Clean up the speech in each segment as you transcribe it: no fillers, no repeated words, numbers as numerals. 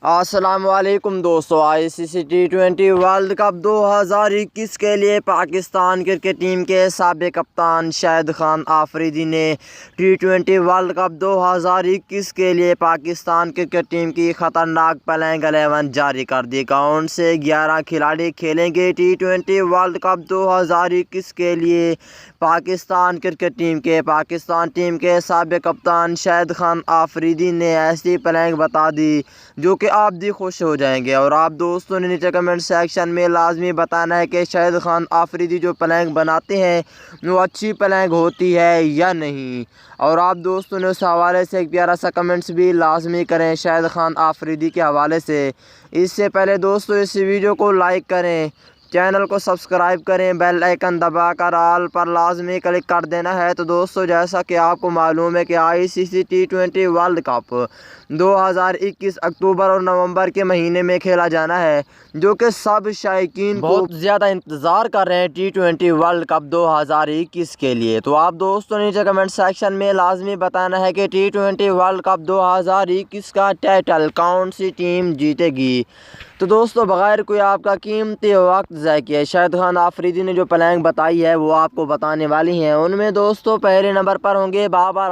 अस्सलाम वालेकुम दोस्तों। ICC T20 वर्ल्ड कप 2021 के लिए पाकिस्तान क्रिकेट टीम के साबिक़ कप्तान शाहिद खान आफरीदी ने T20 वर्ल्ड कप 2021 के लिए पाकिस्तान क्रिकेट टीम की ख़तरनाक प्लेइंग 11 जारी कर दी। कौन से 11 खिलाड़ी खेलेंगे T20 वर्ल्ड कप 2021 के लिए पाकिस्तान क्रिकेट टीम के साबिक़ कप्तान शाहिद खान आफरीदी ने ऐसी प्लेइंग बता दी जो कि आप भी खुश हो जाएंगे। और आप दोस्तों ने नीचे कमेंट सेक्शन में लाजमी बताना है कि शाहिद खान आफरीदी जो प्लेइंग बनाते हैं वो अच्छी प्लेइंग होती है या नहीं। और आप दोस्तों ने उस हवाले से एक प्यारा सा कमेंट्स भी लाजमी करें शाहिद खान आफरीदी के हवाले से। इससे पहले दोस्तों इस वीडियो को लाइक करें, चैनल को सब्सक्राइब करें, बेल आइकन दबाकर ऑल पर लाजमी क्लिक कर देना है। तो दोस्तों जैसा कि आपको मालूम है कि ICC T20 वर्ल्ड कप 2021 अक्टूबर और नवंबर के महीने में खेला जाना है, जो कि सब शायकीन बहुत ज़्यादा इंतज़ार कर रहे हैं T20 वर्ल्ड कप 2021 के लिए। तो आप दोस्तों नीचे कमेंट सेक्शन में लाजमी बताना है कि T20 वर्ल्ड कप 2021 का टाइटल कौन सी टीम जीतेगी। तो दोस्तों बग़ैर कोई आपका कीमती वक्त ज़ाय किए शाहिद खान आफरीदी ने जो प्लेइंग बताई है वो आपको बताने वाली हैं। उनमें दोस्तों पहले नंबर पर होंगे बाबर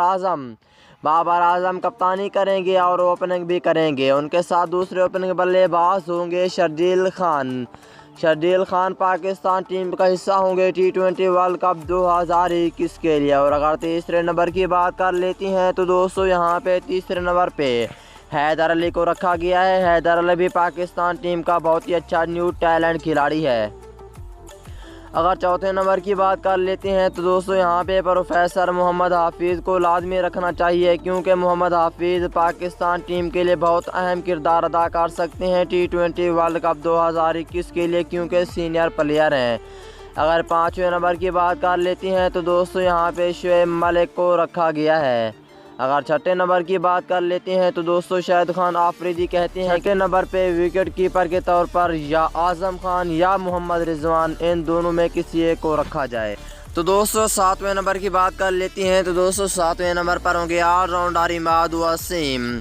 आजम कप्तानी करेंगे और ओपनिंग भी करेंगे। उनके साथ दूसरे ओपनिंग बल्लेबाज होंगे शर्जील खान पाकिस्तान टीम का हिस्सा होंगे T20 वर्ल्ड कप 2021 के लिए। और अगर तीसरे नंबर की बात कर लेती हैं तो दोस्तों यहाँ पे तीसरे नंबर पे हैदर अली को रखा गया है। हैदर अली भी पाकिस्तान टीम का बहुत ही अच्छा न्यू टैलेंट खिलाड़ी है। अगर चौथे नंबर की बात कर लेते हैं तो दोस्तों यहाँ पे प्रोफेसर मोहम्मद हाफिज़ को लाजमी रखना चाहिए, क्योंकि मोहम्मद हाफिज़ पाकिस्तान टीम के लिए बहुत अहम किरदार अदा कर सकते हैं T20 वर्ल्ड कप 2021 के लिए, क्योंकि सीनियर प्लेयर हैं। अगर पाँचवें नंबर की बात कर लेती हैं तो दोस्तों यहाँ पे शुएब मलिक को रखा गया है। अगर छठे नंबर की बात कर लेते हैं तो दोस्तों शाहिद खान आफरीदी कहते हैं छठे नंबर पे विकेट कीपर के तौर पर या आज़म खान या मोहम्मद रिजवान, इन दोनों में किसी एक को रखा जाए। तो दोस्तों सातवें नंबर की बात कर लेती हैं तो दोस्तों सातवें नंबर पर होंगे ऑलराउंडर इमाद वसीम।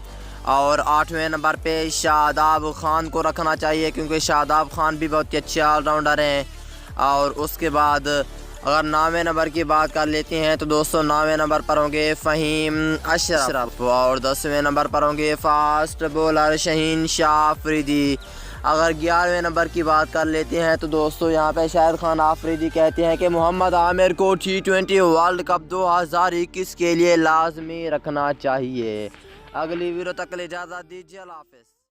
और आठवें नंबर पे शादाब खान को रखना चाहिए, क्योंकि शादाब खान भी बहुत ही अच्छे ऑलराउंडर हैं। और उसके बाद अगर 9वें नंबर की बात कर लेते हैं तो दोस्तों 9वें नंबर पर होंगे फ़हीम अशरफ। और 10वें नंबर पर होंगे फास्ट बॉलर शहीन शाह अफरीदी। अगर 11वें नंबर की बात कर लेते हैं तो दोस्तों यहाँ पे शाहिद खान आफरीदी कहते हैं कि मोहम्मद आमिर को T20 वर्ल्ड कप 2021 के लिए लाजमी रखना चाहिए। अगली वीडियो तक इजाज़त दीजिए, अल्लाह हाफ़िज़।